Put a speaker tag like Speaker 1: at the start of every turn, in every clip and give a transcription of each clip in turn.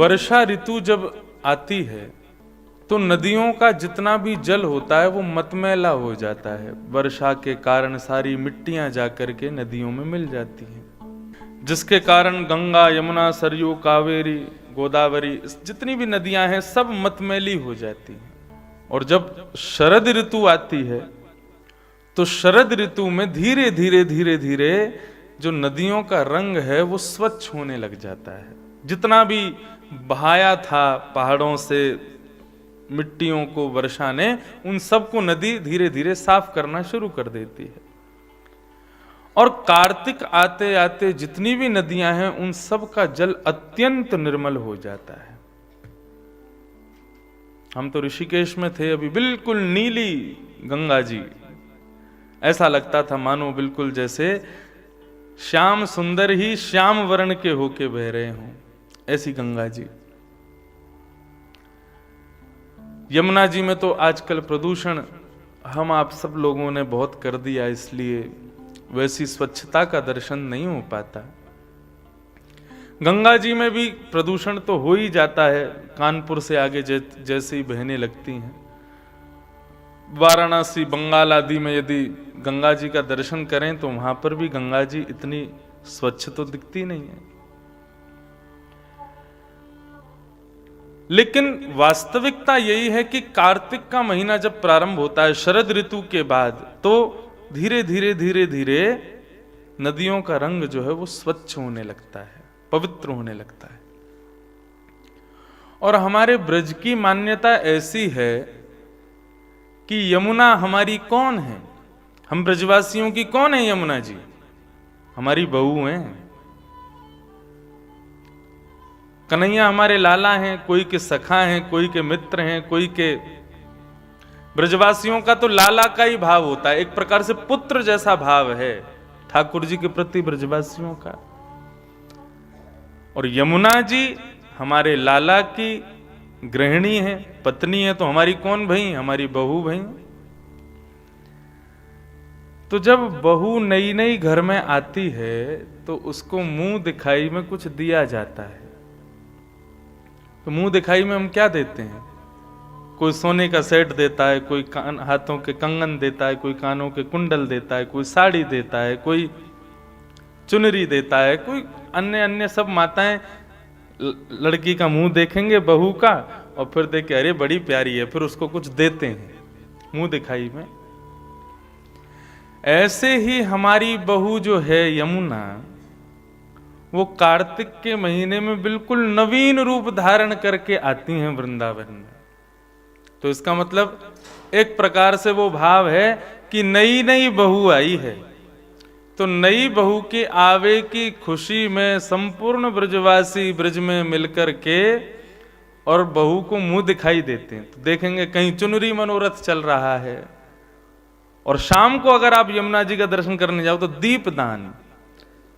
Speaker 1: वर्षा ऋतु जब आती है तो नदियों का जितना भी जल होता है वो मतमैला हो जाता है। वर्षा के कारण सारी मिट्टियां जाकर के नदियों में मिल जाती हैं, जिसके कारण गंगा, यमुना, सरयू, कावेरी, गोदावरी, जितनी भी नदियां हैं सब मतमैली हो जाती हैं। और जब शरद ऋतु आती है तो शरद ऋतु में धीरे धीरे धीरे धीरे जो नदियों का रंग है वो स्वच्छ होने लग जाता है। जितना भी बहाया था पहाड़ों से मिट्टियों को वर्षा ने, उन सबको नदी धीरे धीरे साफ करना शुरू कर देती है। और कार्तिक आते आते जितनी भी नदियां हैं उन सब का जल अत्यंत निर्मल हो जाता है। हम तो ऋषिकेश में थे अभी, बिल्कुल नीली गंगा जी, ऐसा लगता था मानो बिल्कुल जैसे श्याम सुंदर ही श्याम वर्ण के होके बह रहे हों, ऐसी गंगा जी। यमुना जी में तो आजकल प्रदूषण हम आप सब लोगों ने बहुत कर दिया, इसलिए वैसी स्वच्छता का दर्शन नहीं हो पाता। गंगा जी में भी प्रदूषण तो हो ही जाता है, कानपुर से आगे जैसे ही बहने लगती हैं। वाराणसी, बंगाल आदि में यदि गंगा जी का दर्शन करें तो वहां पर भी गंगा जी इतनी स्वच्छ तो दिखती नहीं है। लेकिन वास्तविकता यही है कि कार्तिक का महीना जब प्रारंभ होता है शरद ऋतु के बाद, तो धीरे धीरे धीरे धीरे नदियों का रंग जो है वो स्वच्छ होने लगता है, पवित्र होने लगता है। और हमारे ब्रज की मान्यता ऐसी है कि यमुना हमारी कौन है, हम ब्रजवासियों की कौन है यमुना जी? हमारी बहू हैं। कन्हैया हमारे लाला हैं, कोई के सखा हैं, कोई के मित्र हैं, कोई के, ब्रजवासियों का तो लाला का ही भाव होता है, एक प्रकार से पुत्र जैसा भाव है ठाकुर जी के प्रति ब्रजवासियों का। और यमुना जी हमारे लाला की गृहिणी है, पत्नी है, तो हमारी कौन भई? हमारी बहू भई। तो जब बहू नई नई घर में आती है तो उसको मुंह दिखाई में कुछ दिया जाता है। तो मुंह दिखाई में हम क्या देते हैं? कोई सोने का सेट देता है, कोई हाथों के कंगन देता है, कोई कानों के कुंडल देता है, कोई साड़ी देता है, कोई चुनरी देता है, कोई अन्य अन्य सब माताएं लड़की का मुंह देखेंगे बहू का और फिर देखे अरे बड़ी प्यारी है, फिर उसको कुछ देते हैं मुंह दिखाई में। ऐसे ही हमारी बहू जो है यमुना, वो कार्तिक के महीने में बिल्कुल नवीन रूप धारण करके आती हैं वृंदावन में। तो इसका मतलब एक प्रकार से वो भाव है कि नई नई बहू आई है, तो नई बहू के आवे की खुशी में संपूर्ण ब्रजवासी ब्रज में मिलकर के और बहू को मुंह दिखाई देते हैं। तो देखेंगे कहीं चुनरी मनोरथ चल रहा है। और शाम को अगर आप यमुना जी का दर्शन करने जाओ तो दीपदान,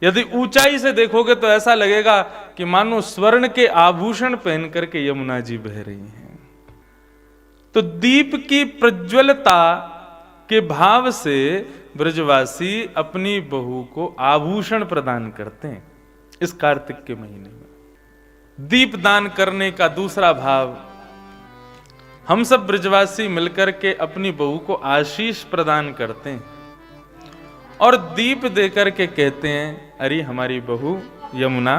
Speaker 1: यदि ऊंचाई से देखोगे तो ऐसा लगेगा कि मानो स्वर्ण के आभूषण पहन करके यमुना जी बह रही हैं। तो दीप की प्रज्वलता के भाव से ब्रजवासी अपनी बहू को आभूषण प्रदान करते हैं इस कार्तिक के महीने में। दीप दान करने का दूसरा भाव, हम सब ब्रजवासी मिलकर के अपनी बहू को आशीष प्रदान करते हैं और दीप देकर के कहते हैं अरे हमारी बहू यमुना,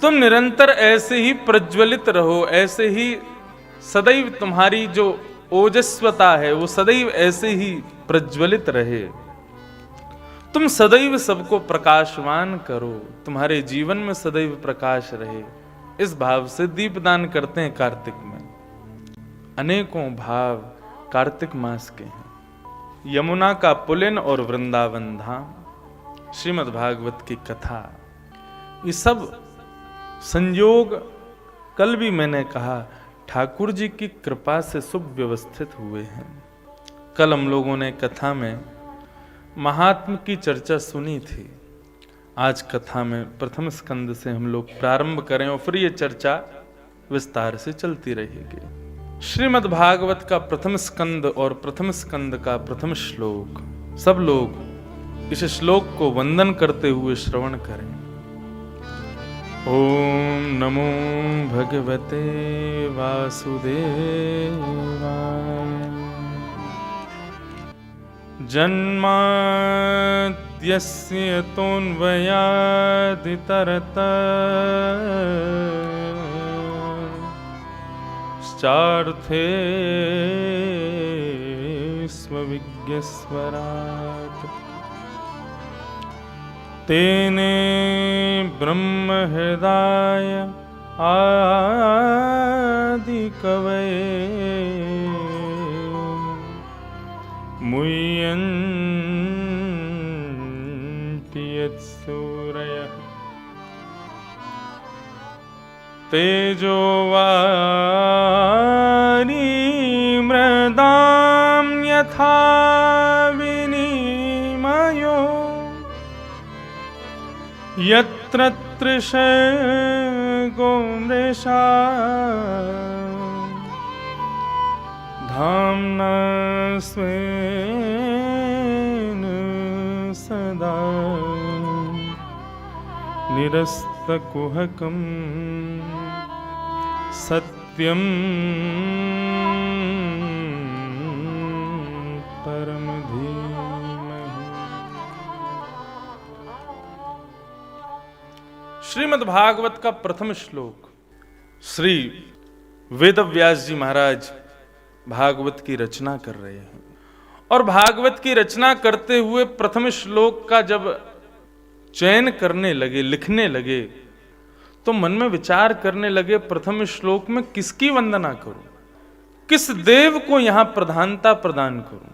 Speaker 1: तुम निरंतर ऐसे ही प्रज्वलित रहो, ऐसे ही सदैव तुम्हारी जो ओजस्वता है वो सदैव ऐसे ही प्रज्वलित रहे, तुम सदैव सबको प्रकाशवान करो, तुम्हारे जीवन में सदैव प्रकाश रहे। इस भाव से दीपदान करते हैं कार्तिक में। अनेकों भाव कार्तिक मास के हैं। यमुना का पुलिन और वृंदावन धाम, श्रीमद् भागवत की कथा, ये सब संयोग कल भी मैंने कहा ठाकुर जी की कृपा से सुव्यवस्थित हुए हैं। कल हम लोगों ने कथा में महात्म की चर्चा सुनी थी। आज कथा में प्रथम स्कंद से हम लोग प्रारंभ करें और फिर ये चर्चा विस्तार से चलती रहेगी। श्रीमद् भागवत का प्रथम स्कंद और प्रथम स्कंद का प्रथम श्लोक, सब लोग इस श्लोक को वंदन करते हुए श्रवण करें। ओम नमो भगवते वासुदेवाय। जन्माद्यस्य तोऽन्वयादितरतश्चार्थे स्वविज्ञस्वराट् तेने ब्रह्म हृदय आदिकवये मुह्यन्ति यत्सूरयः तेजो वारी मृदां यथा विनिमयो यत्र तृषगो मृषा धाम्ना स्वेन सदा निरस्तकुहकं सत्यं परम धीमहि। श्रीमद् भागवत का प्रथम श्लोक। श्री वेदव्यास जी महाराज भागवत की रचना कर रहे हैं और भागवत की रचना करते हुए प्रथम श्लोक का जब चयन करने लगे, लिखने लगे, तो मन में विचार करने लगे प्रथम श्लोक में किसकी वंदना करूं, किस देव को यहां प्रधानता प्रदान करूं।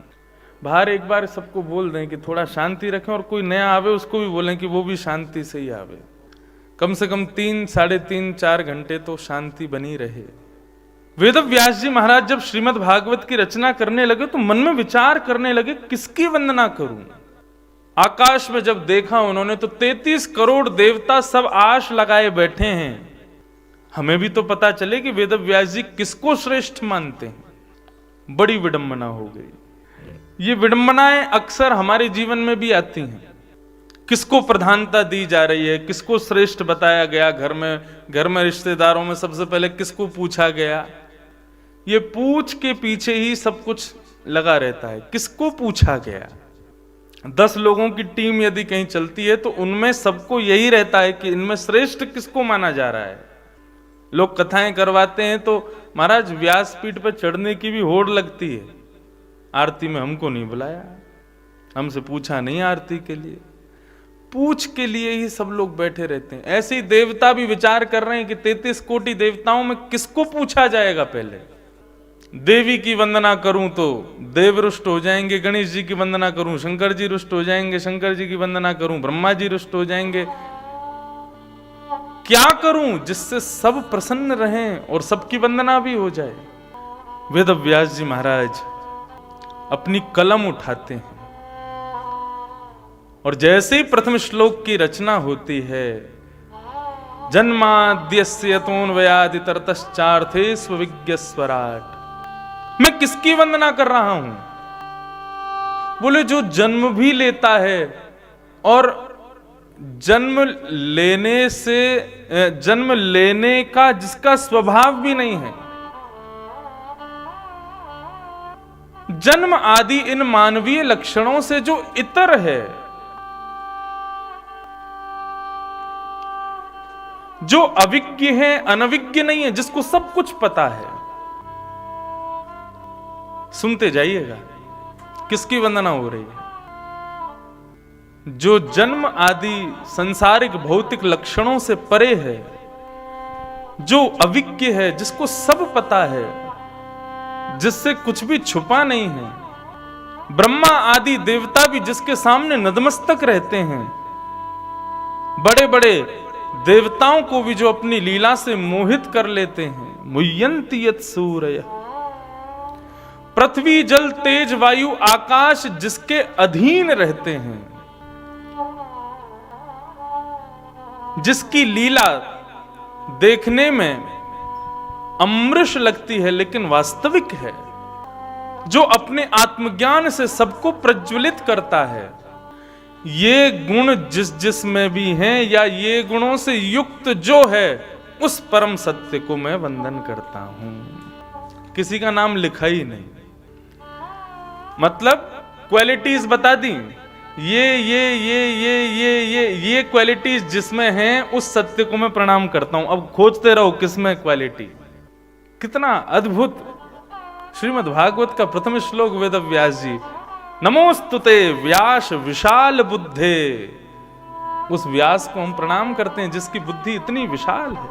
Speaker 1: बाहर एक बार सबको बोल दें कि थोड़ा शांति रखें और कोई नया आवे उसको भी बोलें कि वो भी शांति से ही आवे। कम से कम 3, 3.5, 4 घंटे तो शांति बनी रहे। वेदव्यास जी महाराज जब श्रीमद् भागवत की रचना करने लगे तो मन में विचार करने लगे किसकी वंदना करूं। आकाश में जब देखा उन्होंने तो 33 करोड़ देवता सब आश लगाए बैठे हैं। हमें भी तो पता चले कि वेदव्यास जी किसको श्रेष्ठ मानते हैं। बड़ी विडंबना हो गई। ये विडंबनाएं अक्सर हमारे जीवन में भी आती हैं। किसको प्रधानता दी जा रही है, किसको श्रेष्ठ बताया गया। घर में रिश्तेदारों में सबसे पहले किसको पूछा गया, ये पूछ के पीछे ही सब कुछ लगा रहता है। किसको पूछा गया। 10 लोगों की टीम यदि कहीं चलती है तो उनमें सबको यही रहता है कि इनमें श्रेष्ठ किसको माना जा रहा है। लोग कथाएं करवाते हैं तो महाराज व्यासपीठ पर चढ़ने की भी होड़ लगती है। आरती में हमको नहीं बुलाया, हमसे पूछा नहीं आरती के लिए। पूछ के लिए ही सब लोग बैठे रहते हैं। ऐसे ही देवता भी विचार कर रहे हैं कि 33 कोटि देवताओं में किसको पूछा जाएगा। पहले देवी की वंदना करूं तो देव रुष्ट हो जाएंगे, गणेश जी की वंदना करूं शंकर जी रुष्ट हो जाएंगे, शंकर जी की वंदना करूं ब्रह्मा जी रुष्ट हो जाएंगे। क्या करूं जिससे सब प्रसन्न रहें और सबकी वंदना भी हो जाए। वेदव्यास जी महाराज अपनी कलम उठाते हैं और जैसे ही प्रथम श्लोक की रचना होती है, जन्माद्यस्य तोऽन्वयादितरतश्चार्थे स्वविज्ञस्वराट्। मैं किसकी वंदना कर रहा हूं। बोले जो जन्म भी लेता है और जन्म लेने का जिसका स्वभाव भी नहीं है। जन्म आदि इन मानवीय लक्षणों से जो इतर है, जो अविज्ञ है, अनविज्ञ नहीं है, जिसको सब कुछ पता है। सुनते जाइएगा किसकी वंदना हो रही है। जो जन्म आदि संसारिक भौतिक लक्षणों से परे है, जो अविज्ञ है, जिसको सब पता है, जिससे कुछ भी छुपा नहीं है। ब्रह्मा आदि देवता भी जिसके सामने नतमस्तक रहते हैं। बड़े बड़े देवताओं को भी जो अपनी लीला से मोहित कर लेते हैं। मुह्यन्ति यत्सूरयः। पृथ्वी जल तेज वायु आकाश जिसके अधीन रहते हैं, जिसकी लीला देखने में अमृष लगती है लेकिन वास्तविक है, जो अपने आत्मज्ञान से सबको प्रज्वलित करता है, ये गुण जिस जिस में भी हैं या ये गुणों से युक्त जो है उस परम सत्य को मैं वंदन करता हूं। किसी का नाम लिखा ही नहीं, मतलब क्वालिटीज बता दी, ये क्वालिटीज जिसमें हैं उस सत्य को मैं प्रणाम करता हूं। अब खोजते रहो किसमें क्वालिटी। कितना अद्भुत श्रीमद् भागवत का प्रथम श्लोक वेद व्यास जी, नमोस्तुते व्यास विशाल बुद्धे। उस व्यास को हम प्रणाम करते हैं जिसकी बुद्धि इतनी विशाल है।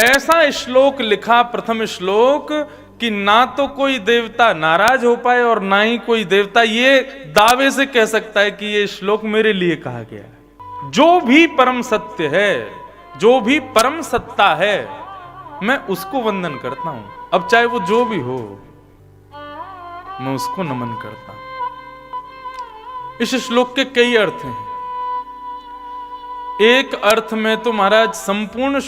Speaker 1: ऐसा श्लोक लिखा, प्रथम श्लोक, कि ना तो कोई देवता नाराज हो पाए और ना ही कोई देवता ये दावे से कह सकता है कि ये श्लोक मेरे लिए कहा गया है। जो भी परम सत्य है, जो भी परम सत्ता है, मैं उसको वंदन करता हूं। अब चाहे वो जो भी हो, मैं उसको नमन करता हूं। इस श्लोक के कई अर्थ हैं। एक अर्थ में तो महाराज संपूर्ण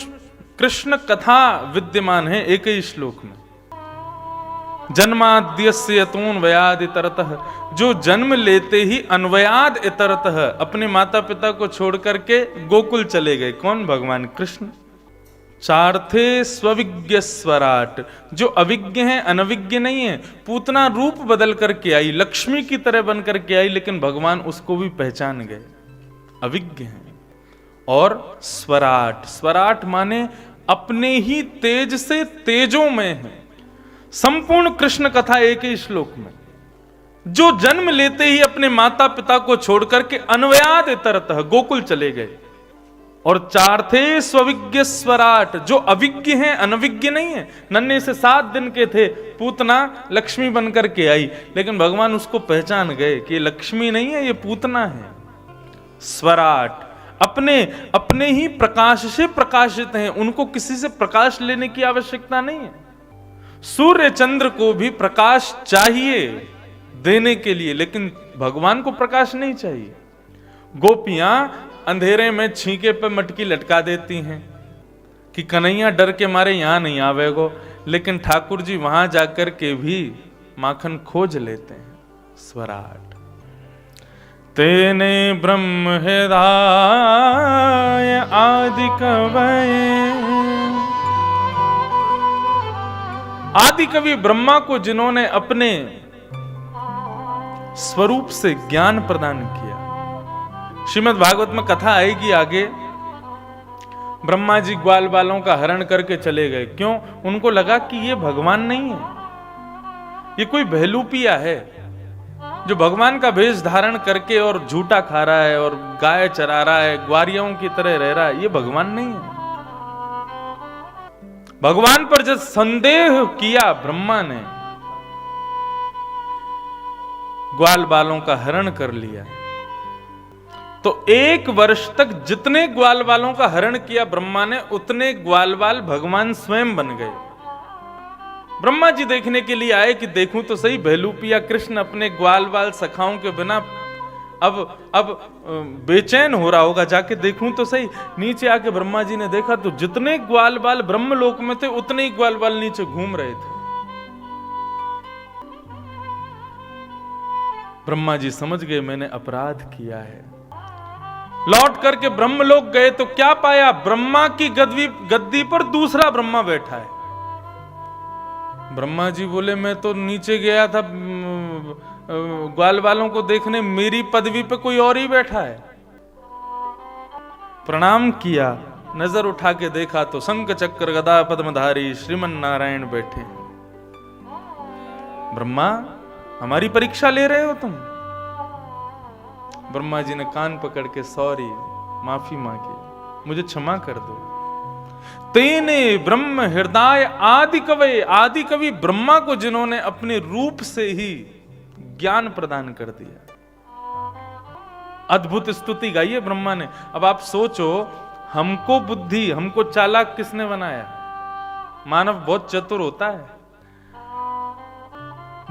Speaker 1: कृष्ण कथा विद्यमान है एक ही श्लोक में। जन्माद्यस्य यतोऽन्वयाद् इतरतः, जो जन्म लेते ही अन्वयाद इतरतः अपने माता पिता को छोड़ करके गोकुल चले गए। कौन? भगवान कृष्ण। चार्थे स्वविज्ञ स्वराट, जो अविज्ञ हैं, अनविज्ञ नहीं है। पूतना रूप बदल करके आई, लक्ष्मी की तरह बन करके आई, लेकिन भगवान उसको भी पहचान गए, अविज्ञ हैं। और स्वराट, स्वराट माने अपने ही तेज से तेजों में है। संपूर्ण कृष्ण कथा एक ही श्लोक में। जो जन्म लेते ही अपने माता पिता को छोड़कर के अन्वयाद इतरतः गोकुल चले गए। और चार्थे स्वविज्ञ स्वराट, जो अविज्ञ हैं, अनविज्ञ नहीं है। नन्हे से 7 दिन के थे, पूतना लक्ष्मी बनकर के आई, लेकिन भगवान उसको पहचान गए कि ये लक्ष्मी नहीं है, ये पूतना है। स्वराट, अपने अपने ही प्रकाश से प्रकाशित हैं, उनको किसी से प्रकाश लेने की आवश्यकता नहीं है। सूर्य चंद्र को भी प्रकाश चाहिए देने के लिए, लेकिन भगवान को प्रकाश नहीं चाहिए। गोपियां अंधेरे में छींके पे मटकी लटका देती हैं कि कन्हैया डर के मारे यहां नहीं आवेगो, लेकिन ठाकुर जी वहां जाकर के भी माखन खोज लेते हैं। स्वराट, तेने ब्रह्म हृदय आदि कवये, आदि कवि ब्रह्मा को जिन्होंने अपने स्वरूप से ज्ञान प्रदान किया। श्रीमद् भागवत में कथा आएगी आगे। ब्रह्मा जी ग्वाल बालों का हरण करके चले गए। क्यों? उनको लगा कि ये भगवान नहीं है, ये कोई बहलूपिया है जो भगवान का भेष धारण करके और झूठा खा रहा है और गाय चरा रहा है, ग्वारियों की तरह रह रहा है। ये भगवान नहीं है। भगवान पर जब संदेह किया ब्रह्मा ने, ग्वाल बालों का हरण कर लिया। तो 1 वर्ष तक जितने ग्वाल बालों का हरण किया ब्रह्मा ने, उतने ग्वाल बाल भगवान स्वयं बन गए। ब्रह्मा जी देखने के लिए आए कि देखूं तो सही, बहलूपिया कृष्ण अपने ग्वाल बाल सखाओं के बिना अब बेचैन हो रहा होगा, जाके देखूं तो सही। नीचे आके ब्रह्मा जी ने देखा तो जितने ग्वाल बाल ब्रह्मलोक में थे, उतने ही ग्वाल बाल नीचे घूम रहे थे। ब्रह्मा जी समझ गए मैंने अपराध किया है। लौट करके ब्रह्मलोक गए तो क्या पाया? ब्रह्मा की गद्दी पर दूसरा ब्रह्मा बैठा है। ब्रह्मा जी बोले मैं तो नीचे गया था ग्वाल बालों को देखने, मेरी पदवी पे कोई और ही बैठा है। प्रणाम किया, नजर उठा के देखा तो शंख चक्र गदा पद्मधारी श्रीमन नारायण बैठे। ब्रह्मा, हमारी परीक्षा ले रहे हो तुम? ब्रह्मा जी ने कान पकड़ के सॉरी, माफी मांगी, मुझे क्षमा कर दो। तेने ब्रह्म हृदय आदि कवि, आदि कवि ब्रह्मा को जिन्होंने अपने रूप से ही ज्ञान प्रदान कर दिया। अद्भुत स्तुति गाई है ब्रह्मा ने। अब आप सोचो, हमको बुद्धि, हमको चालाक किसने बनाया? मानव बहुत चतुर होता है।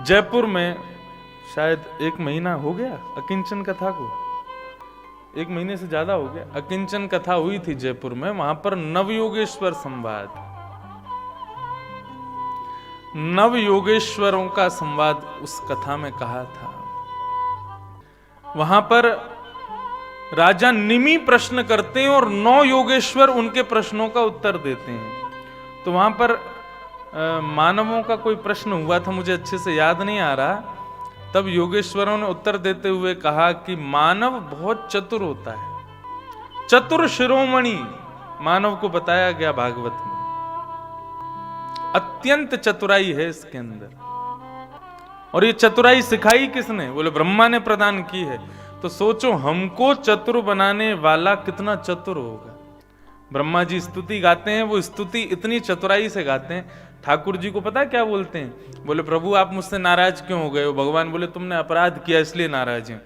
Speaker 1: जयपुर में शायद 1 महीना हो गया अकिंचन कथा को, 1 महीने से ज्यादा हो गया। अकिंचन कथा हुई थी जयपुर में, वहां पर नवयोगेश्वर संवाद, नव योगेश्वरों का संवाद उस कथा में कहा था। वहां पर राजा निमि प्रश्न करते हैं और 9 योगेश्वर उनके प्रश्नों का उत्तर देते हैं। तो वहां पर मानवों का कोई प्रश्न हुआ था, मुझे अच्छे से याद नहीं आ रहा। तब योगेश्वरों ने उत्तर देते हुए कहा कि मानव बहुत चतुर होता है, चतुर शिरोमणि मानव को बताया गया भागवत में, अत्यंत चतुराई है इसके अंदर। और ये चतुराई सिखाई किसने? बोले ब्रह्मा ने प्रदान की है। तो सोचो हमको चतुर बनाने वाला कितना चतुर होगा। ब्रह्मा जी स्तुति गाते हैं, वो स्तुति इतनी चतुराई से गाते हैं, ठाकुर जी को पता है क्या बोलते हैं? बोले प्रभु आप मुझसे नाराज क्यों हो गए हो? भगवान बोले तुमने अपराध किया इसलिए नाराज हैं।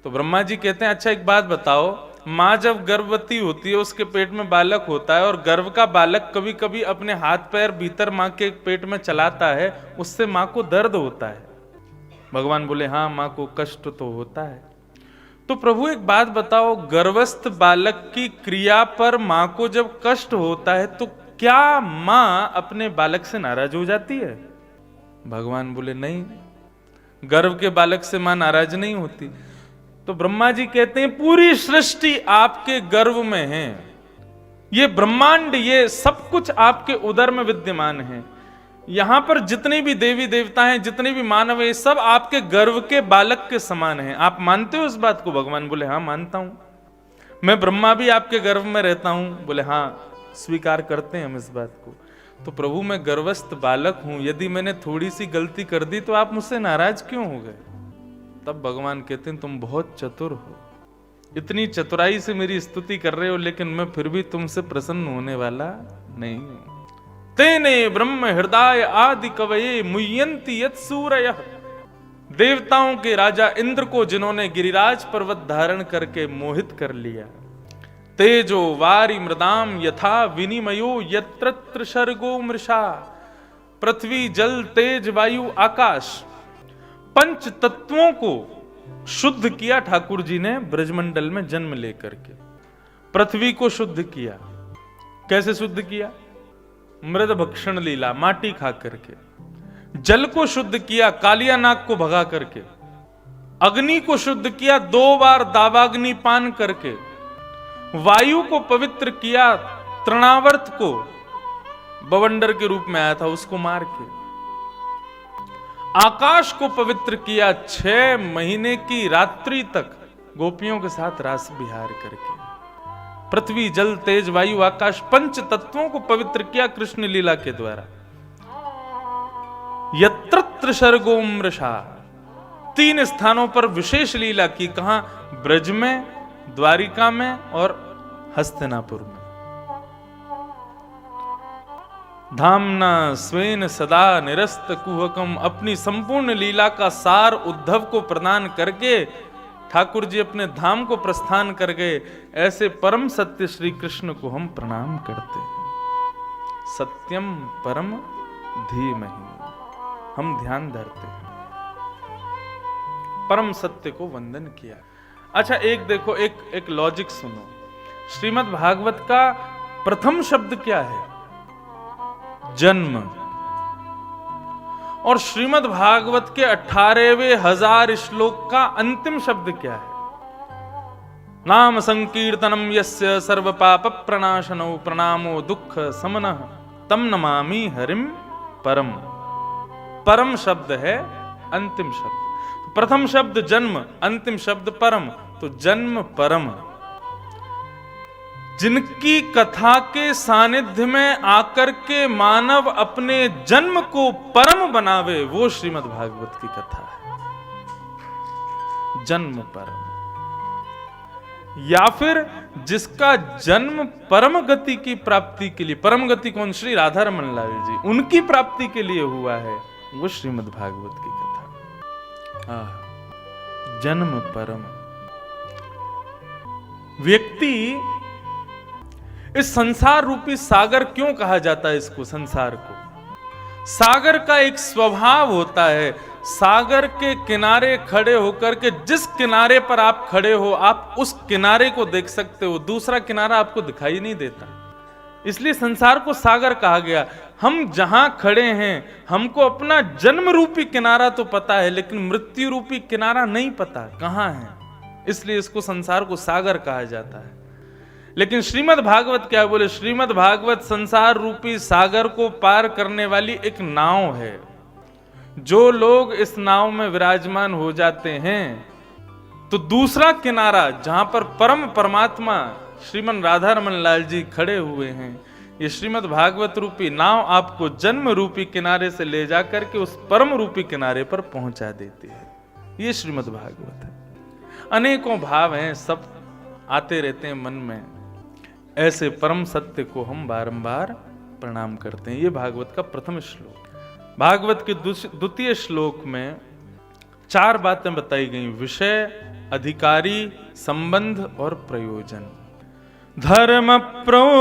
Speaker 1: तो ब्रह्मा जी कहते हैं अच्छा एक बात बताओ, माँ जब गर्भवती होती है उसके पेट में बालक होता है, और गर्भ का बालक कभी कभी अपने हाथ पैर भीतर माँ के पेट में चलाता है, उससे माँ को दर्द होता है। भगवान बोले हाँ माँ को कष्ट तो होता है। तो प्रभु एक बात बताओ, गर्भस्थ बालक की क्रिया पर माँ को जब कष्ट होता है तो क्या माँ अपने बालक से नाराज हो जाती है? भगवान बोले नहीं, गर्भ के बालक से माँ नाराज नहीं होती। तो ब्रह्मा जी कहते हैं पूरी सृष्टि आपके गर्भ में है, ये ब्रह्मांड ये सब कुछ आपके उदर में विद्यमान है। यहां पर जितने भी देवी देवता हैं, जितने भी मानव हैं, सब आपके गर्भ के बालक के समान हैं। आप मानते हो इस बात को? भगवान बोले हाँ मानता हूं। मैं ब्रह्मा भी आपके गर्भ में रहता हूं? बोले हाँ स्वीकार करते हैं हम इस बात को। तो प्रभु मैं गर्भस्थ बालक हूं, यदि मैंने थोड़ी सी गलती कर दी तो आप मुझसे नाराज क्यों हो गए? तब भगवान कहते हैं तुम बहुत चतुर हो, इतनी चतुराई से मेरी स्तुति कर रहे हो, लेकिन मैं फिर भी तुमसे प्रसन्न होने वाला नहीं हूं। तेने ब्रह्म हृदय आदि कवये मुह्यन्ति यत् सूरयः। देवताओं के राजा इंद्र को जिन्होंने गिरिराज पर्वत धारण करके मोहित कर लिया। तेजो वारि मृदाम यथा विनिमयो यत्र सर्गो मृषा। पृथ्वी जल तेज वायु आकाश, पंच तत्वों को शुद्ध किया ठाकुर जी ने ब्रजमंडल में जन्म लेकर के। पृथ्वी को शुद्ध किया, कैसे शुद्ध किया? मृद भक्षण लीला, माटी खा करके। जल को शुद्ध किया कालिया नाग को भगा करके। अग्नि को शुद्ध किया 2 बार दावाग्नि पान करके। वायु को पवित्र किया तृणावर्त को, बवंडर के रूप में आया था उसको मार के। आकाश को पवित्र किया 6 महीने की रात्रि तक गोपियों के साथ रास विहार करके। पृथ्वी जल तेज वायु आकाश पंच तत्वों को पवित्र किया कृष्ण लीला के द्वारा। यत्र सर्गो मृषा, 3 स्थानों पर विशेष लीला की। कहां? ब्रज में, द्वारिका में और हस्तिनापुर में। धामना स्वेन सदा निरस्त कुहकम, अपनी संपूर्ण लीला का सार उद्धव को प्रदान करके ठाकुर जी अपने धाम को प्रस्थान कर गए। ऐसे परम सत्य श्री कृष्ण को हम प्रणाम करते हैं। सत्यम परम धीमहि, हम ध्यान धरते हैं। परम सत्य को वंदन किया। अच्छा एक देखो, एक लॉजिक सुनो। श्रीमद् भागवत का प्रथम शब्द क्या है? जन्म। और श्रीमद् भागवत के 18वें 1000 श्लोक का अंतिम शब्द क्या है? नाम संकीर्तनम यस्य सर्व पाप प्रणाशनो प्रणामो दुख समनः तम नमामि हरिम परम। परम शब्द है अंतिम शब्द। प्रथम शब्द जन्म, अंतिम शब्द परम। तो जन्म परम, जिनकी कथा के सानिध्य में आकर के मानव अपने जन्म को परम बनावे, वो श्रीमद् भागवत की कथा है। जन्म परम। या फिर जिसका जन्म परम गति की प्राप्ति के लिए, परम गति कौन? श्री राधा रमन लाल जी, उनकी प्राप्ति के लिए हुआ है, वो श्रीमद् भागवत की कथा। जन्म परम। व्यक्ति, इस संसार रूपी सागर क्यों कहा जाता है इसको? संसार को सागर का एक स्वभाव होता है, सागर के किनारे खड़े होकर के जिस किनारे पर आप खड़े हो, आप उस किनारे को देख सकते हो, दूसरा किनारा आपको दिखाई नहीं देता। इसलिए संसार को सागर कहा गया। हम जहां खड़े हैं हमको अपना जन्म रूपी किनारा तो पता है, लेकिन मृत्यु रूपी किनारा नहीं पता कहां है, इसलिए इसको संसार को सागर कहा जाता है। लेकिन श्रीमद् भागवत क्या बोले? श्रीमद् भागवत संसार रूपी सागर को पार करने वाली एक नाव है। जो लोग इस नाव में विराजमान हो जाते हैं तो दूसरा किनारा जहां पर परम परमात्मा श्रीमन राधा रमन लाल जी खड़े हुए हैं, ये श्रीमद् भागवत रूपी नाव आपको जन्म रूपी किनारे से ले जाकर के उस परम रूपी किनारे पर पहुंचा देती है। ये श्रीमद् भागवत है। अनेकों भाव हैं, सब आते रहते हैं मन में। ऐसे परम सत्य को हम बारंबार प्रणाम करते हैं। ये भागवत का प्रथम श्लोक। भागवत के द्वितीय श्लोक में 4 बातें बताई गई: विषय, अधिकारी, संबंध और प्रयोजन। धर्म प्रोजित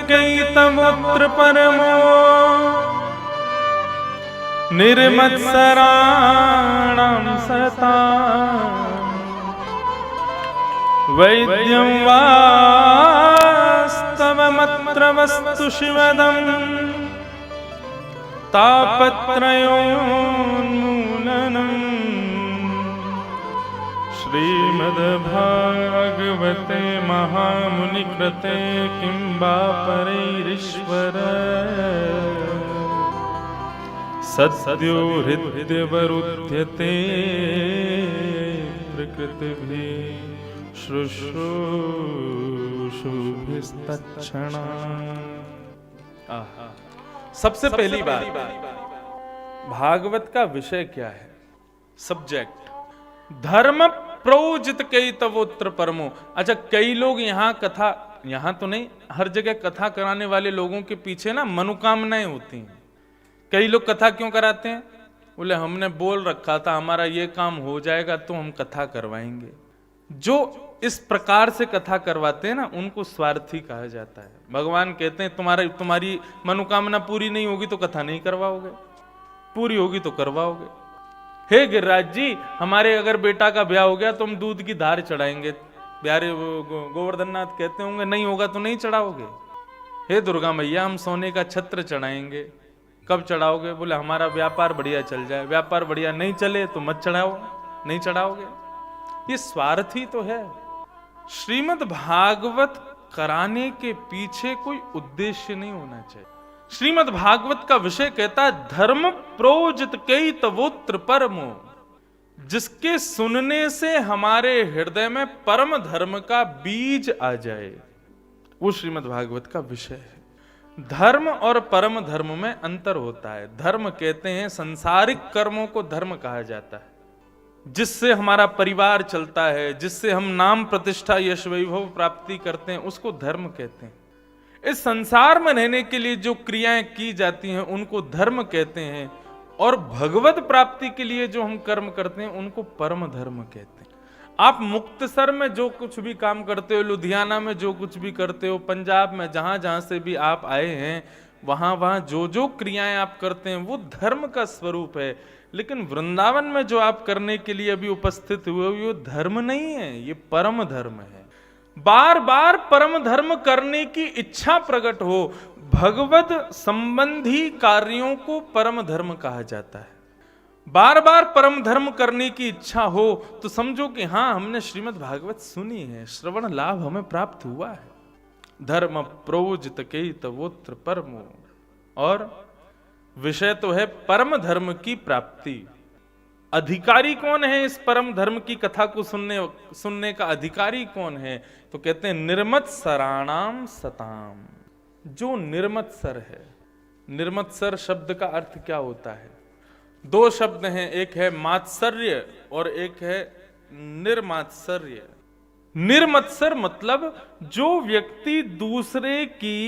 Speaker 1: कैतवोत्र परमो निर्मत्सराणां सता वैद्यं वास्तवमत्र वस्तु शिवदम् तापत्रयोन्मूलनम्। श्रीमद्भागवते महामुनिकृते किं वा परैरीश्वर सद्यो हृद्यवरुध्यते प्रकृतिभिः शुश्रूषुभिस्तत्क्षणा। सबसे पहली बात, भागवत का विषय क्या है? सब्जेक्ट। धर्म प्रोजित कैतवोत्र परमो। अच्छा, कई लोग यहाँ तो नहीं, हर जगह कथा कराने वाले लोगों के पीछे ना मनोकामनाएं होती हैं। कई लोग कथा क्यों कराते हैं? बोले हमने बोल रखा था हमारा ये काम हो जाएगा तो हम कथा करवाएंगे। जो इस प्रकार से कथा करवाते हैं ना, उनको स्वार्थी कहा जाता है। भगवान कहते हैं तुम्हारी मनोकामना पूरी नहीं होगी तो कथा नहीं करवाओगे, पूरी होगी तो करवाओगे। हे गिरिराज जी, हमारे अगर बेटा का ब्याह हो गया तो हम दूध की धार चढ़ाएंगे। प्यारे गोवर्धननाथ कहते होंगे नहीं होगा तो नहीं चढ़ाओगे। हे दुर्गा मैया, हम सोने का छत्र चढ़ाएंगे। कब चढ़ाओगे? बोले हमारा व्यापार बढ़िया चल जाए। व्यापार बढ़िया नहीं चले तो मत चढ़ाओ, नहीं चढ़ाओगे। ये स्वार्थी तो है। श्रीमद् भागवत कराने के पीछे कोई उद्देश्य नहीं होना चाहिए। श्रीमद् भागवत का विषय कहता है धर्म प्रोजित कैतवोत्र परमो, जिसके सुनने से हमारे हृदय में परम धर्म का बीज आ जाए, वो श्रीमद् भागवत का विषय है। धर्म और परम धर्म में अंतर होता है। धर्म कहते हैं संसारिक कर्मों को धर्म कहा जाता है, जिससे हमारा परिवार चलता है, जिससे हम नाम प्रतिष्ठा यश वैभव प्राप्ति करते हैं, उसको धर्म कहते हैं। इस संसार में रहने के लिए जो क्रियाएं की जाती हैं उनको धर्म कहते हैं, और भगवत प्राप्ति के लिए जो हम कर्म करते हैं उनको परम धर्म कहते हैं। आप मुक्तसर में जो कुछ भी काम करते हो, लुधियाना में जो कुछ भी करते हो, पंजाब में जहां जहां से भी आप आए हैं, वहां वहां जो जो क्रियाएं आप करते हैं वो धर्म का स्वरूप है। लेकिन वृंदावन में जो आप करने के लिए अभी उपस्थित हुए हो, ये धर्म नहीं है, ये परम धर्म है। बार बार परम धर्म करने की इच्छा प्रकट हो, भगवत संबंधी कार्यों को परम धर्म कहा जाता है। बार बार परम धर्म करने की इच्छा हो तो समझो कि हाँ, हमने श्रीमद् भागवत सुनी है, श्रवण लाभ हमें प्राप्त हुआ है। धर्म प्रोजित कैतवोत्र परमो, और विषय तो है परम धर्म की प्राप्ति। अधिकारी कौन है इस परम धर्म की कथा को सुनने का अधिकारी कौन है? तो कहते हैं निर्मत्सराणाम सताम। जो निर्मत्सर है, निर्मत्सर शब्द का अर्थ क्या होता है? 2 शब्द हैं, एक है मात्सर्य और एक है निर्मात्सर्य। निर्मत्सर मतलब जो व्यक्ति दूसरे की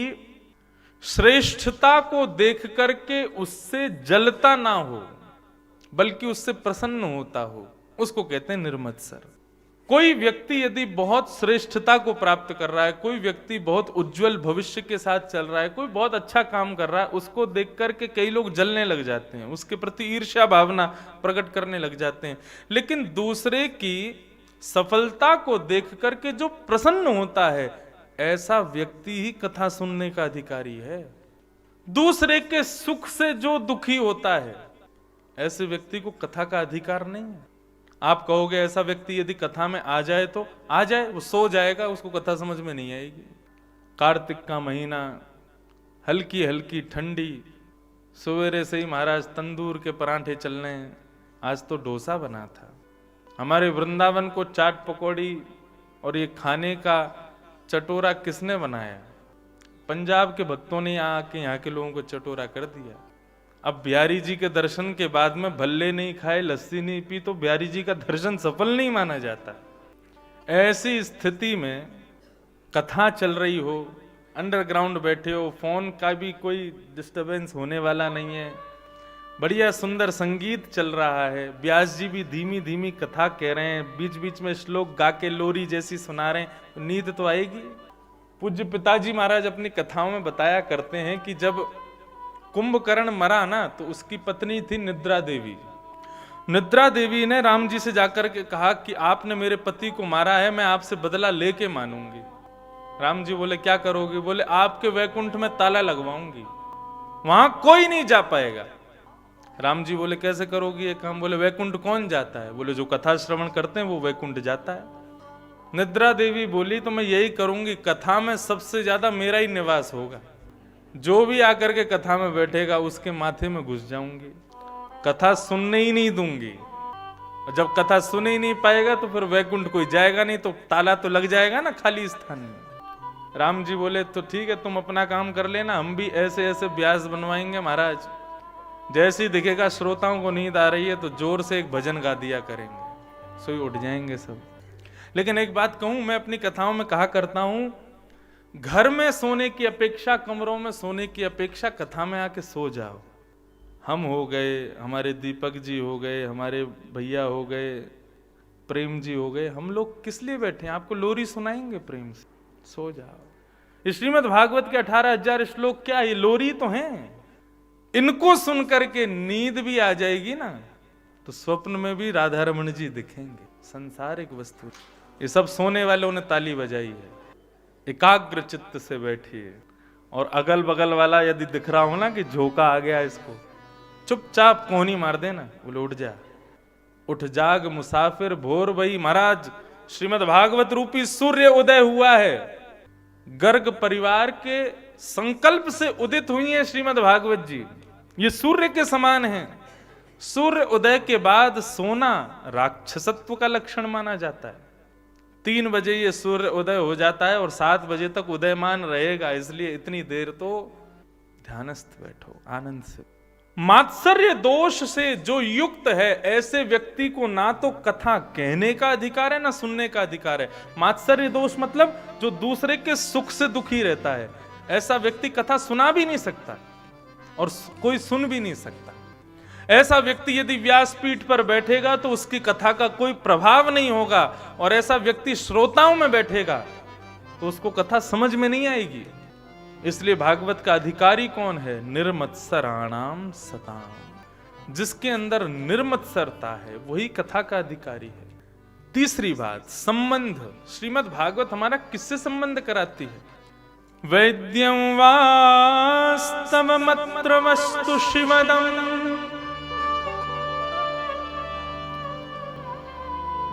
Speaker 1: श्रेष्ठता को देख करके उससे जलता ना हो, बल्कि उससे प्रसन्न होता हो, उसको कहते हैं निर्मत्सर। कोई व्यक्ति यदि बहुत श्रेष्ठता को प्राप्त कर रहा है, कोई व्यक्ति बहुत उज्जवल भविष्य के साथ चल रहा है, कोई बहुत अच्छा काम कर रहा है, उसको देख करके कई लोग जलने लग जाते हैं, उसके प्रति ईर्ष्या भावना प्रकट करने लग जाते हैं। लेकिन दूसरे की सफलता को देख करके जो प्रसन्न होता है, ऐसा व्यक्ति ही कथा सुनने का अधिकारी है। दूसरे के सुख से जो दुखी होता है, ऐसे व्यक्ति को कथा का अधिकार नहीं है। आप कहोगे ऐसा व्यक्ति यदि कथा में आ जाए तो आ जाए, वो सो जाएगा, उसको कथा समझ में नहीं आएगी। कार्तिक का महीना, हल्की हल्की ठंडी, सवेरे से ही महाराज तंदूर के परांठे चल रहे हैं। आज तो डोसा बना था। हमारे वृंदावन को चाट पकौड़ी और ये खाने का चटोरा किसने बनाया? पंजाब के भक्तों ने आके यहाँ के लोगों को चटोरा कर दिया। अब बिहारी जी के दर्शन के बाद में भल्ले नहीं खाए, लस्सी नहीं पी तो बिहारी जी का दर्शन सफल नहीं माना जाता। ऐसी स्थिति में कथा चल रही हो, अंडरग्राउंड बैठे हो, फोन का भी कोई डिस्टरबेंस होने वाला नहीं है, बढ़िया सुंदर संगीत चल रहा है, व्यास जी भी धीमी धीमी कथा कह रहे हैं, बीच बीच में श्लोक गा के लोरी जैसी सुना रहे हैं, तो नींद तो आएगी। पूज्य पिताजी महाराज अपनी कथाओं में बताया करते हैं कि जब कुंभकर्ण मरा ना, तो उसकी पत्नी थी निद्रा देवी। निद्रा देवी ने राम जी से जाकर के कहा कि आपने मेरे पति को मारा है, मैं आपसे बदला लेके मानूंगी। राम जी बोले क्या करोगे? बोले आपके वैकुंठ में ताला लगवाऊंगी, वहां कोई नहीं जा पाएगा। राम जी बोले कैसे करोगी ये काम? बोले वैकुंठ कौन जाता है? बोले जो कथा श्रवण करते हैं वो वैकुंठ जाता है। निद्रा देवी बोली तो मैं यही करूंगी, कथा में सबसे ज्यादा मेरा ही निवास होगा, जो भी आकर के कथा में बैठेगा उसके माथे में घुस जाऊंगी, कथा सुनने ही नहीं दूंगी। जब कथा सुन ही नहीं पाएगा तो फिर वैकुंठ कोई जाएगा नहीं, तो ताला तो लग जाएगा ना खाली स्थान में। राम जी बोले तो ठीक है, तुम अपना काम कर लेना, हम भी ऐसे ऐसे व्यास बनवाएंगे महाराज, जैसे ही दिखेगा श्रोताओं को नींद आ रही है तो जोर से एक भजन गा दिया करेंगे, सोई उठ जाएंगे सब। लेकिन एक बात कहूं, मैं अपनी कथाओं में कहा करता हूं, घर में सोने की अपेक्षा, कमरों में सोने की अपेक्षा कथा में आके सो जाओ। हम हो गए, हमारे दीपक जी हो गए, हमारे भैया हो गए, प्रेम जी हो गए, हम लोग किस लिए बैठे हैं? आपको लोरी सुनाएंगे प्रेम से, सो जाओ। श्रीमद् भागवत के 18,000 श्लोक क्या ये लोरी तो हैं? इनको सुन करके नींद भी आ जाएगी ना, तो स्वप्न में भी राधा रमण जी दिखेंगे। संसारिक वस्तु, ये सब सोने वालों ने ताली बजाई है। एकाग्र चित्त से बैठिए, और अगल बगल वाला यदि दिख रहा हो ना कि झोंका आ गया, इसको चुपचाप कोहनी मार देना, बोले उठ जा, उठ जाग मुसाफिर भोर भई। महाराज श्रीमद् भागवत रूपी सूर्य उदय हुआ है, गर्ग परिवार के संकल्प से उदित हुई है श्रीमद् भागवत जी, ये सूर्य के समान है। सूर्य उदय के बाद सोना राक्षसत्व का लक्षण माना जाता है। 3 बजे ये सूर्य उदय हो जाता है और 7 बजे तक उदयमान रहेगा, इसलिए इतनी देर तो ध्यानस्थ बैठो आनंद से। मात्सर्य दोष से जो युक्त है, ऐसे व्यक्ति को ना तो कथा कहने का अधिकार है ना सुनने का अधिकार है। मात्सर्य दोष मतलब जो दूसरे के सुख से दुखी रहता है, ऐसा व्यक्ति कथा सुना भी नहीं सकता और कोई सुन भी नहीं सकता। ऐसा व्यक्ति यदि व्यासपीठ पर बैठेगा तो उसकी कथा का कोई प्रभाव नहीं होगा, और ऐसा व्यक्ति श्रोताओं में बैठेगा तो उसको कथा समझ में नहीं आएगी। इसलिए भागवत का अधिकारी कौन है? निर्मत्सराणाम सताम, जिसके अंदर निर्मत्सरता है वही कथा का अधिकारी है। तीसरी बात, संबंध। श्रीमद् भागवत हमारा किससे संबंध कराती है? वैद्यं वास्तवमत्र वस्तु शिवदम्।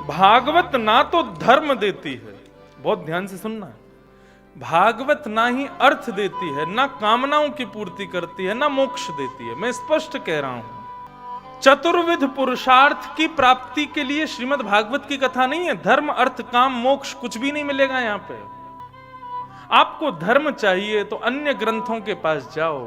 Speaker 1: भागवत ना तो धर्म देती है, बहुत ध्यान से सुनना है, भागवत ना ही अर्थ देती है, ना कामनाओं की पूर्ति करती है, ना मोक्ष देती है। मैं स्पष्ट कह रहा हूं, चतुर्विध पुरुषार्थ की प्राप्ति के लिए श्रीमद् भागवत की कथा नहीं है। धर्म अर्थ काम मोक्ष कुछ भी नहीं मिलेगा यहां पे। आपको धर्म चाहिए तो अन्य ग्रंथों के पास जाओ,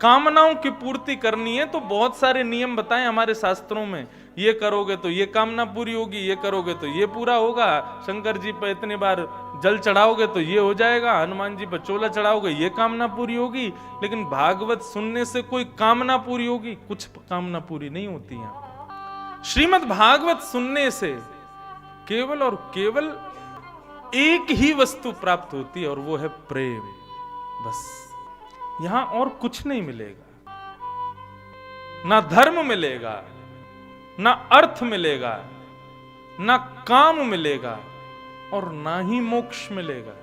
Speaker 1: कामनाओं की पूर्ति करनी है तो बहुत सारे नियम बताएं हमारे शास्त्रों में, ये करोगे तो ये कामना पूरी होगी, ये करोगे तो ये पूरा होगा, शंकर जी पर इतने बार जल चढ़ाओगे तो ये हो जाएगा, हनुमान जी पर चोला चढ़ाओगे ये कामना पूरी होगी। लेकिन भागवत सुनने से कोई कामना पूरी होगी? कुछ कामना पूरी नहीं होती है। श्रीमद् भागवत सुनने से केवल और केवल एक ही वस्तु प्राप्त होती है, और वो है प्रेम। बस यहां और कुछ नहीं मिलेगा, ना धर्म मिलेगा, ना अर्थ मिलेगा, ना काम मिलेगा, और ना ही मोक्ष मिलेगा।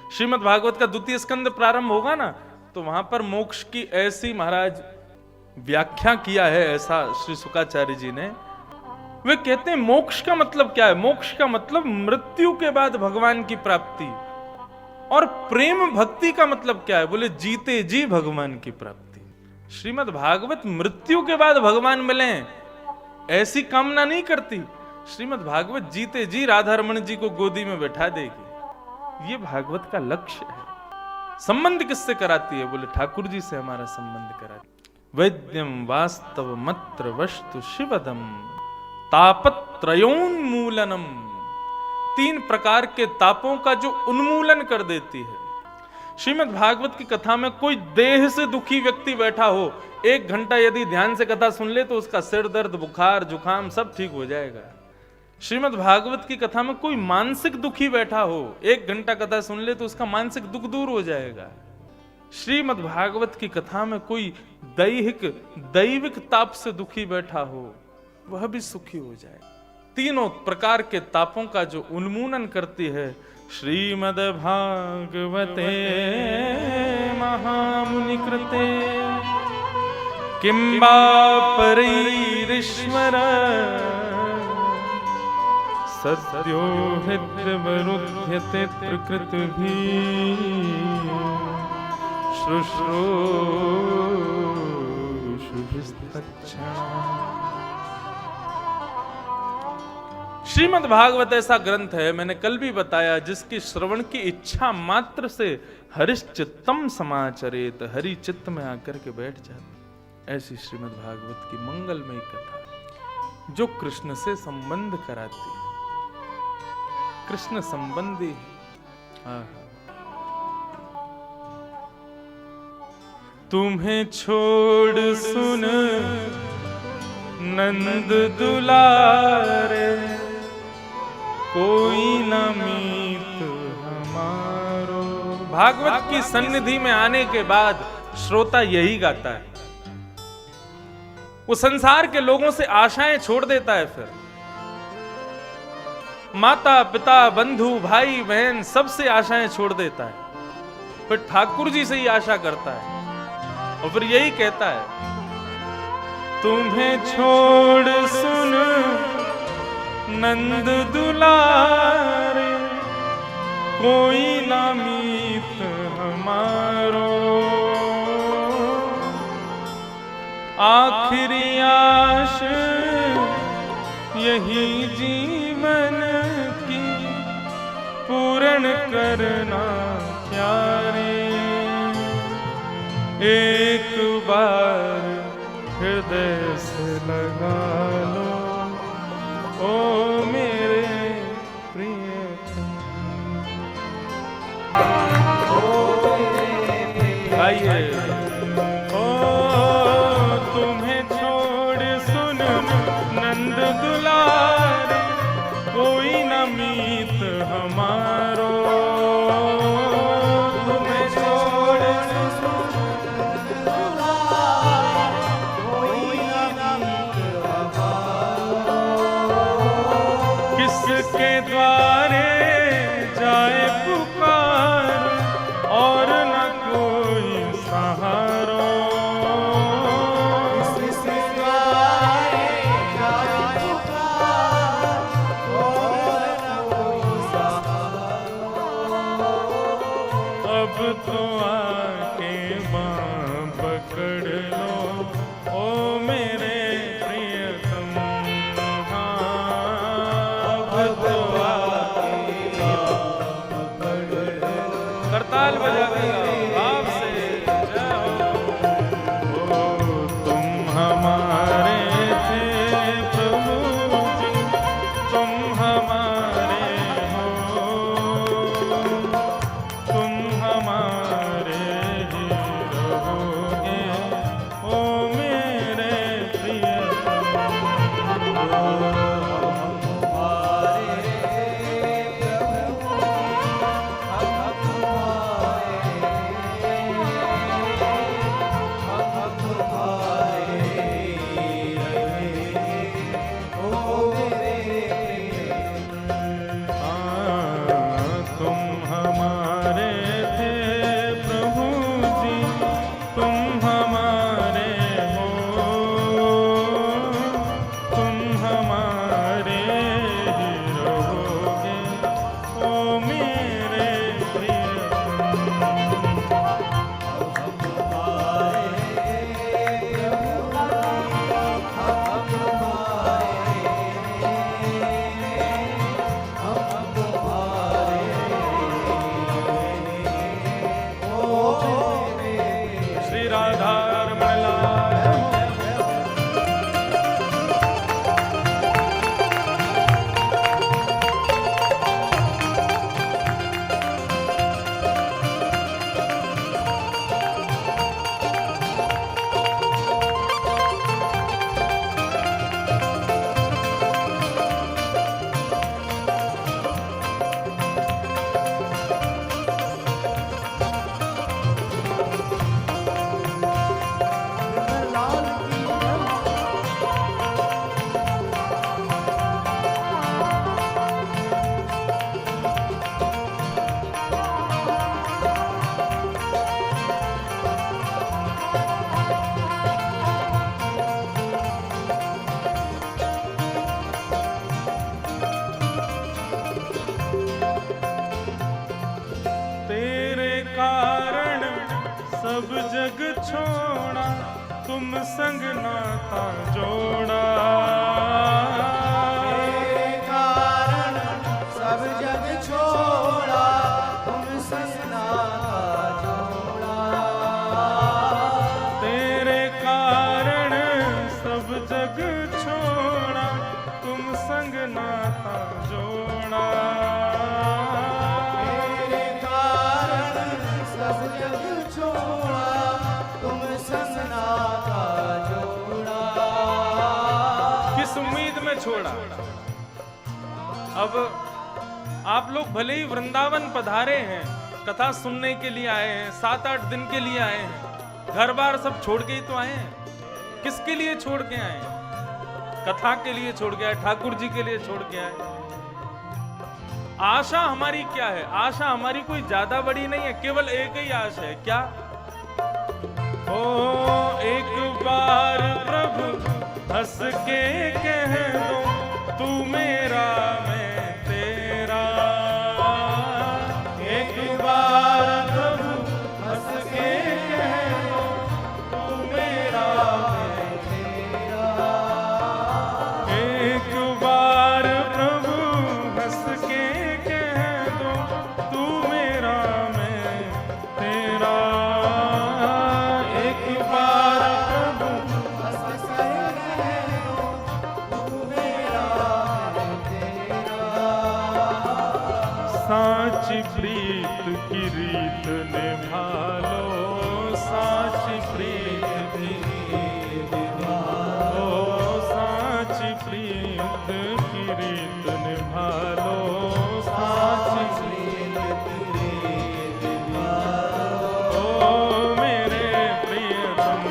Speaker 1: श्रीमद् भागवत का द्वितीय स्कंद प्रारंभ होगा ना, तो वहां पर मोक्ष की ऐसी महाराज व्याख्या किया है, ऐसा श्री शुकाचार्य जी ने। वे कहते हैं मोक्ष का मतलब क्या है? मोक्ष का मतलब मृत्यु के बाद भगवान की प्राप्ति। और प्रेम भक्ति का मतलब क्या है? बोले जीते जी भगवान की प्राप्ति। श्रीमद् भागवत मृत्यु के बाद भगवान मिले ऐसी कामना नहीं करती। श्रीमद् भागवत जीते जी राधा रमण जी को गोदी में बैठा देगी। ये भागवत का लक्ष्य है। संबंध किससे कराती है? बोले ठाकुर जी से हमारा संबंध कराती। वैद्यम वास्तव मत्र वस्तु शिवदम तापत्रयोन्मूलनम। 3 प्रकार के तापों का जो उन्मूलन कर देती है। श्रीमद् भागवत की कथा में कोई देह से दुखी व्यक्ति बैठा हो, 1 घंटा यदि ध्यान से कथा सुन ले तो उसका सिर दर्द, बुखार, जुखाम सब ठीक हो जाएगा। श्रीमद् भागवत की कथा में कोई मानसिक दुखी बैठा हो, 1 घंटा कथा सुन ले तो उसका मानसिक दुख दूर हो जाएगा। श्रीमद् भागवत की कथा में कोई दैविक ताप से दुखी बैठा हो, वह भी सुखी हो जाए। 3 प्रकार के तापों का जो उन्मूलन करती है श्रीमद् भागवते महामुनि कृते किंबा परैरीश्वर सद्यो हृद्यवरुध्यते प्रकृतिभिः श्रीमद् भागवत ऐसा ग्रंथ है, मैंने कल भी बताया, जिसकी श्रवण की इच्छा मात्र से हरिश्चित्तम समाचरेत, हरि चित्त में आकर के बैठ जाता। ऐसी श्रीमद् भागवत की मंगलमयी कथा जो कृष्ण से संबंध कराती है, कृष्ण संबंधी। तुम्हें छोड़ सुन नंद दुलारे, कोई न मीत हमारो। भागवत की सन्निधि में आने के बाद श्रोता यही गाता है। वो संसार के लोगों से आशाएं छोड़ देता है, फिर माता पिता बंधु भाई बहन सबसे आशाएं छोड़ देता है, फिर ठाकुर जी से ही आशा करता है और फिर यही कहता है, तुम्हें छोड़ सुन नंद दुलारे, कोई ना मीत हमारो। आखिरी आश यही जीवन की, पूर्ण करना प्यारे। एक बार हृदय से लगा लो, ओ मेरे प्रियतम। आइए, ओ तुम्हें छोड़ सुन नंद दुलारे, कोई न मीत हमारो। तुम्हें छोड़ सुन कोई न मीत हमारो। किसके द्वारे जाए पुकार, और न कोई सहारो। किसके द्वारे जाए पुकार, और न कोई सहारो। अब तो आके बाँ पकड़ लो, ओ मेरे प्रियतम। अब तो आके बाँ पकड़ लो। करताल बजा के भाव से जय हो। ओ तुम हमारे थे प्रभु जी, तुम हमारे हो, तुम हमारे ही रहोगे, ओ मेरे प्रियतम। सब जग छोड़ा, तुम संग नाता जोड़ा।
Speaker 2: तेरे कारण सब जग छोड़ा, तुम संग नाता जोड़ा।
Speaker 1: तेरे कारण सब जग छोड़ा, तुम संग नाता जोड़ा।
Speaker 2: तेरे कारण सब जग छोड़ा, तुम संग नाता जोड़ा।
Speaker 1: किस उम्मीद में छोड़ा? अब आप लोग भले ही वृंदावन पधारे हैं, कथा सुनने के लिए आए हैं, 7-8 दिन के लिए आए हैं, घर बार सब छोड़ के ही तो आए हैं। किसके लिए छोड़ के आए? कथा के लिए छोड़ के आए, ठाकुर जी के लिए छोड़ के आए। आशा हमारी क्या है? आशा हमारी कोई ज्यादा बड़ी नहीं है, केवल एक ही आशा है। क्या? ओ एक बार प्रभु हंस के कह दो, तू मेरा मैं तेरा। एक बार प्रभु हंस के कह दो, तू मेरा मैं तेरा। एक बार प्रभु हंस के कह दो, तू मेरा मैं तेरा। एक बार प्रभु
Speaker 2: हंस के कह दो, तू मेरा मैं तेरा।
Speaker 1: साची प्रीत की रीत निभा लो, साची प्रीत की रीत निभा लो, साची प्रीत की रीत निभा लो, साची प्रीत की रीत निभा लो। ओ मेरे प्रियतम,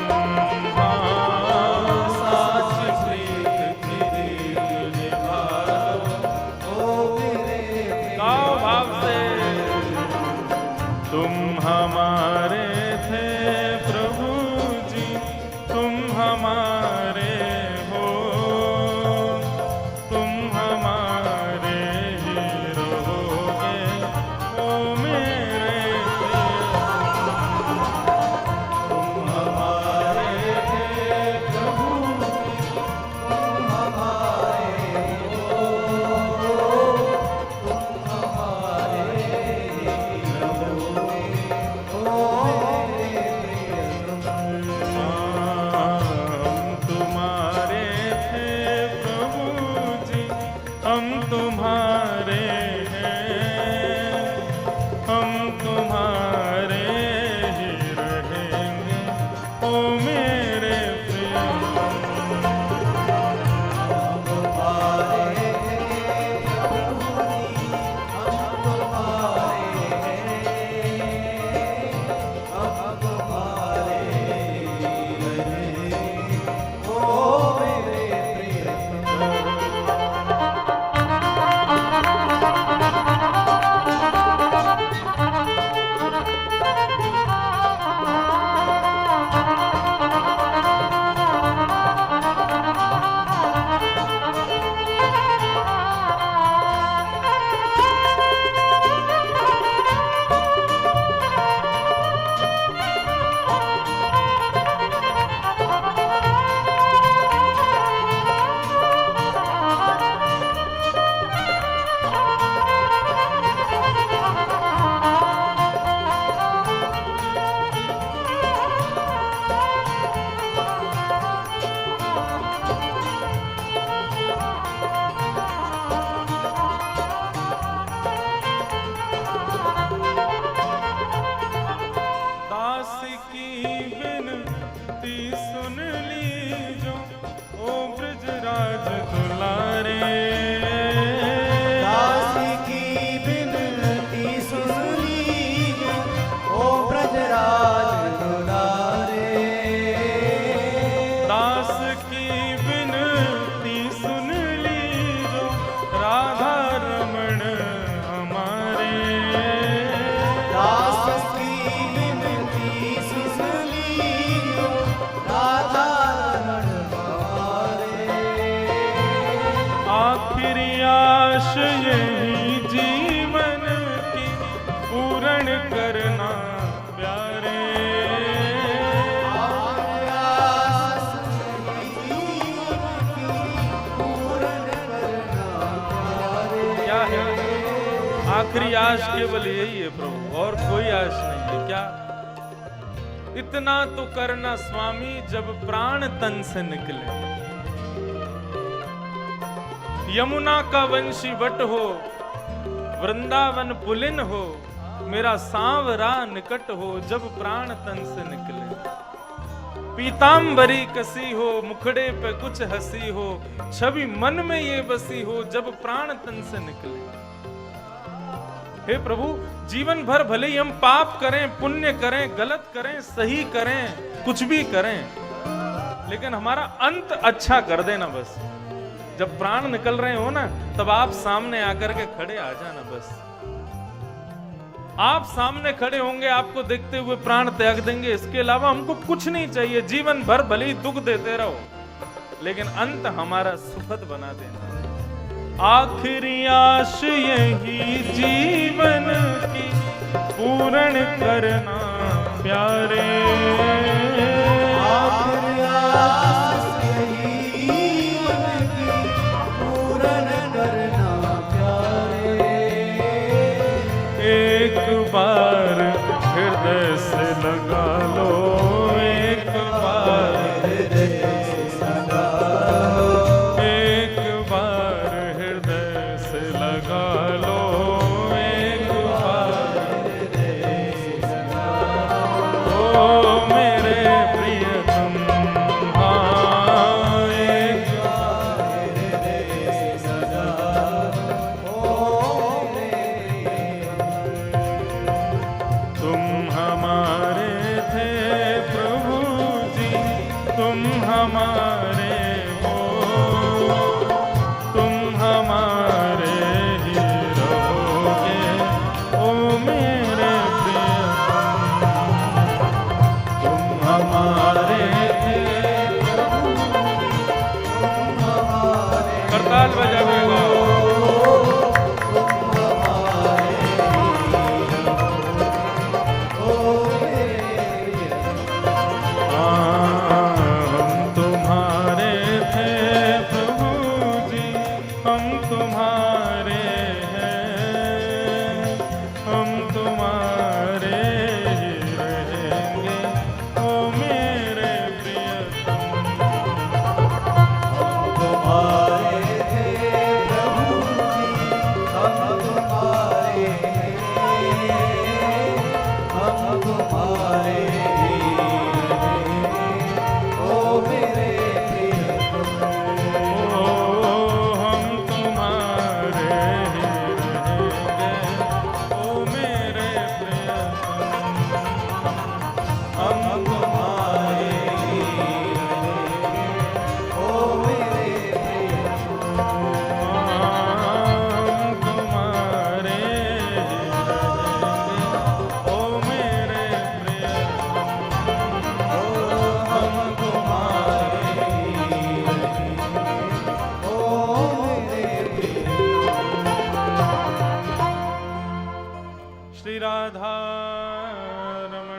Speaker 1: साची प्रीत की रीत निभा लो।
Speaker 2: ओ मेरे
Speaker 1: गाओ भाव से। तुम हमारे थे प्रभु जी, तुम हमारे हो, तुम हमारे ही रहोगे। ओ मेरे प्रियतम, तुम हमारे थे प्रभु जी,
Speaker 2: तुम हमारे हो, तुम हमारे रहोगे। ओ मेरे प्रियतम,
Speaker 1: हम तुम्हारे थे प्रभु जी, हम तुम्हारे हैं, हम तुम्हारे ही रहेंगे। ओ मेरे प्रियतम,
Speaker 2: तुम्हारे हैं प्रभु जी, हम तुम्हारे हैं, हम तुम्हारे रहेंगे। ओ मेरे प्रियतम,
Speaker 1: दास की बिनती सुन लीजो, ओ ब्रजराज दुलारे।
Speaker 2: दास की बिनती सुन लीजो, ओ ब्रजराज दुलारे।
Speaker 1: दास की बिनती सुन लीजो, राधा रमण हमारे।
Speaker 2: दास की बिनती सुन लीजो, राधा रमण हमारे।
Speaker 1: आखिरी आश यही जीवन की पूर्ण करना प्यारे। आखिरी आश केवल यही है प्रभु, और कोई आश नहीं है। क्या? इतना तो करना स्वामी जब प्राण तन से निकले। यमुना का वंशी वट हो, वृंदावन पुलिन हो, मेरा सांवरा निकट हो जब प्राण तन से निकले। पीतांबरी कसी हो, मुखड़े पे कुछ हंसी हो, छवि मन में ये बसी हो जब प्राण तन से निकले। हे प्रभु, जीवन भर भले ही हम पाप करें, पुण्य करें, गलत करें, सही करें, कुछ भी करें, लेकिन हमारा अंत अच्छा कर देना बस। जब प्राण निकल रहे हो ना, तब आप सामने आकर के खड़े आ जाना बस। आप सामने खड़े होंगे, आपको देखते हुए प्राण त्याग देंगे, इसके अलावा हमको कुछ नहीं चाहिए। जीवन भर भले ही दुख देते रहो, लेकिन अंत हमारा सुखद बना देना। आखिरी आश यही जीवन की पूर्ण करना प्यारे।
Speaker 2: आखिरी आस यही जीवन की पूर्ण करना प्यारे।
Speaker 1: एक बार हृदय से लगा लो, एक बार
Speaker 2: हृदय से लगा लो,
Speaker 1: एक बार हृदय से लगा लो, एक बार
Speaker 2: हृदय से लगा लो।
Speaker 1: ओ मेरे प्रियतम, हाँ एक
Speaker 2: हृदय से लगा लो, ओ मेरे
Speaker 1: तुम हमारे थे प्रभु जी, तुम हमारे हो, तुम हमारे ही रहोगे, ओ मेरे प्रियतम। तुम हमारे थे करताल बजावेगा। हम तुम्हारे थे प्रभु जी, हम तुम्हारे हैं, हम तुम्हारे ही रहेंगे, ओ मेरे प्रियतम।
Speaker 2: तुम्हारे थे प्रभु जी, हम तुम्हारे हैं, हम तुम्हारे ही रहेंगे, ओ मेरे प्रियतम।
Speaker 1: ओ हम तुम्हारे ही रहेंगे, ओ मेरे प्रियतम।
Speaker 2: हम तुम्हारे ही रहेंगे, ओ मेरे प्रियतम।
Speaker 1: हम तुम्हारे ही रहेंगे, ओ मेरे प्रियतम।
Speaker 2: हम तुम्हारे ही रहेंगे, ओ मेरे प्रियतम।
Speaker 1: श्री राधा रमण